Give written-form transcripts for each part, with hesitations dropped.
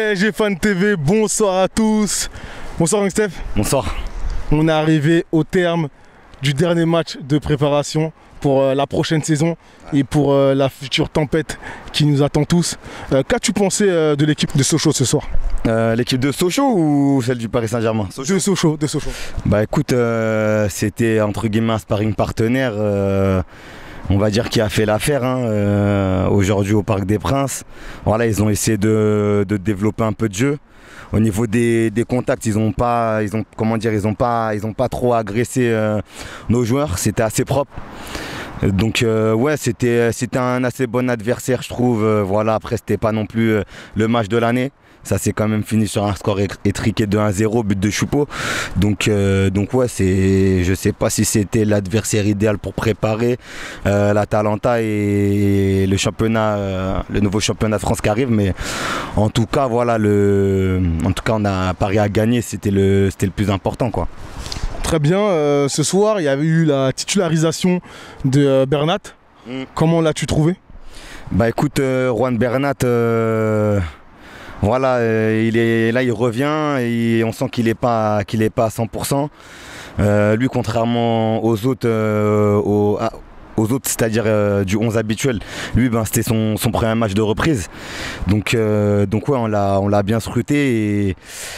PSG Fan TV, bonsoir à tous. Bonsoir Steph. Bonsoir. On est arrivé au terme du dernier match de préparation pour la prochaine saison et pour la future tempête qui nous attend tous. Qu'as-tu pensé de l'équipe de Sochaux ce soir? L'équipe de Sochaux ou celle du Paris Saint-Germain? De Sochaux. Bah écoute, c'était entre guillemets un sparring partenaire. On va dire qui a fait l'affaire aujourd'hui au Parc des Princes. Voilà, ils ont essayé de développer un peu de jeu. Au niveau des contacts, ils ont pas trop agressé nos joueurs. C'était assez propre. Donc ouais, c'était un assez bon adversaire, je trouve. Voilà, après c'était pas non plus le match de l'année. Ça s'est quand même fini sur un score étriqué de 1-0, but de Choupeau. Donc ouais, je sais pas si c'était l'adversaire idéal pour préparer l'Atalanta et le championnat, le nouveau championnat de France qui arrive. Mais en tout cas, voilà, on a Paris à gagner, c'était le plus important, quoi. Très bien, ce soir il y avait eu la titularisation de Bernat. Comment l'as-tu trouvé? Bah écoute, Juan Bernat, voilà, il revient et on sent qu'il est pas à 100%. Lui, contrairement aux autres, c'est-à-dire du 11 habituel, lui, c'était son premier match de reprise. Donc ouais, on l'a bien scruté et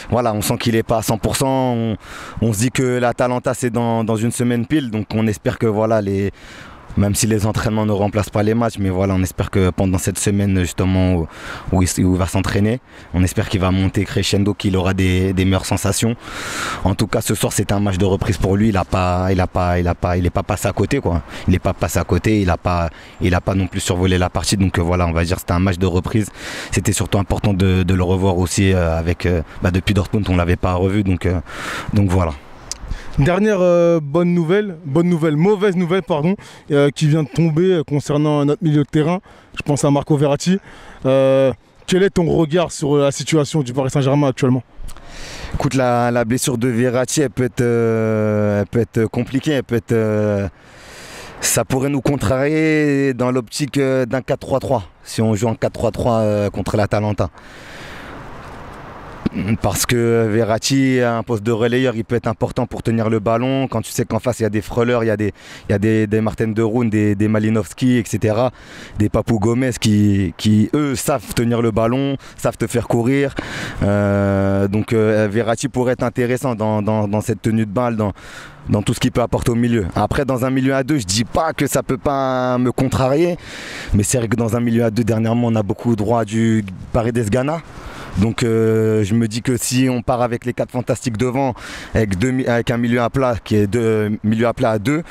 voilà, on sent qu'il est pas à 100%. On se dit que l'Atalanta c'est dans une semaine pile, donc on espère que voilà même si les entraînements ne remplacent pas les matchs, mais voilà, on espère que pendant cette semaine justement où il va s'entraîner, on espère qu'il va monter crescendo, qu'il aura des meilleures sensations. En tout cas, ce soir, c'est un match de reprise pour lui. Il est pas passé à côté, quoi. Il n'est pas passé à côté. Il a pas non plus survolé la partie. Donc voilà, on va dire c'était un match de reprise. C'était surtout important de le revoir aussi depuis Dortmund, on l'avait pas revu. Donc voilà. Dernière mauvaise nouvelle, qui vient de tomber concernant notre milieu de terrain. Je pense à Marco Verratti. Quel est ton regard sur la situation du Paris Saint-Germain actuellement? Écoute, la blessure de Verratti, elle peut être compliquée. Ça pourrait nous contrarier dans l'optique d'un 4-3-3, si on joue en 4-3-3 contre l'Atalanta. Parce que Verratti, à un poste de relayeur, il peut être important pour tenir le ballon. Quand tu sais qu'en face, il y a des frôleurs, il y a des Martin de Roon, des Malinowski, etc. Des Papou Gomez qui, eux, savent tenir le ballon, savent te faire courir. Donc Verratti pourrait être intéressant dans cette tenue de balle, dans tout ce qu'il peut apporter au milieu. Après, dans un milieu à deux, je dis pas que ça peut pas me contrarier. Mais c'est vrai que dans un milieu à deux, dernièrement, on a beaucoup droit du Paredes Gana. Donc je me dis que si on part avec les 4 fantastiques devant, avec un milieu à plat qui est milieu à plat à 2,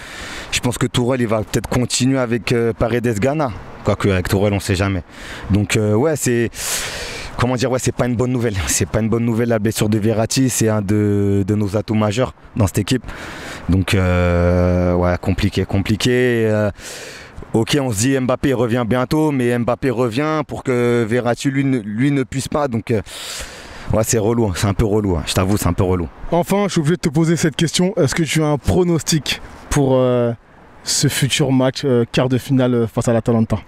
je pense que Tourelle il va peut-être continuer avec Paredes Gana. Quoique avec Tourelle on sait jamais. Donc ouais, c'est pas une bonne nouvelle. C'est pas une bonne nouvelle la blessure de Verratti, c'est un de nos atouts majeurs dans cette équipe. Donc ouais, compliqué. Ok, on se dit Mbappé revient bientôt, mais Mbappé revient pour que Verratti lui ne puisse pas. Donc ouais, c'est relou, c'est un peu relou, je t'avoue, c'est un peu relou. Enfin, je suis obligé de te poser cette question. Est-ce que tu as un pronostic pour ce futur match quart de finale face à l'Atalanta?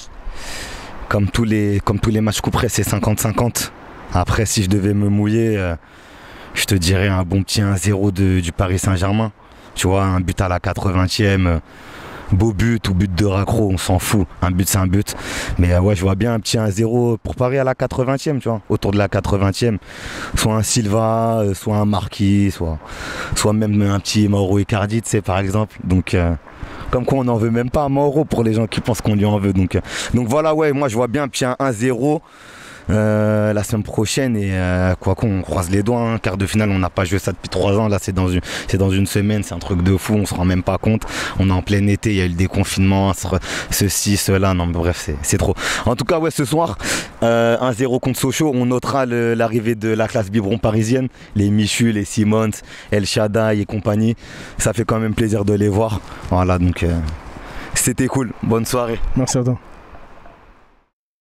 Comme tous les matchs couperets, c'est 50-50. Après, si je devais me mouiller, je te dirais un bon petit 1-0 du Paris Saint-Germain. Tu vois, un but à la 80e. Beau but ou but de raccro, on s'en fout. Un but, c'est un but. Mais ouais, je vois bien un petit 1-0 pour Paris à la 80e, tu vois. Autour de la 80e. Soit un Silva, soit un Marquis, soit même un petit Mauro Icardi, tu sais, par exemple. Donc, comme quoi on n'en veut même pas à Mauro pour les gens qui pensent qu'on lui en veut. Donc voilà, ouais, moi je vois bien un petit 1-0. La semaine prochaine et quoi qu'on croise les doigts, quart de finale on n'a pas joué ça depuis 3 ans, là c'est dans une semaine, c'est un truc de fou, on se rend même pas compte, on est en plein été, il y a eu le déconfinement, ceci, cela, non mais bref c'est trop. En tout cas ouais, ce soir 1-0 contre Sochaux, on notera l'arrivée de la classe biberon parisienne, les Michu, les Simons, El Shaddai et compagnie, ça fait quand même plaisir de les voir, voilà donc c'était cool, bonne soirée. Merci à toi.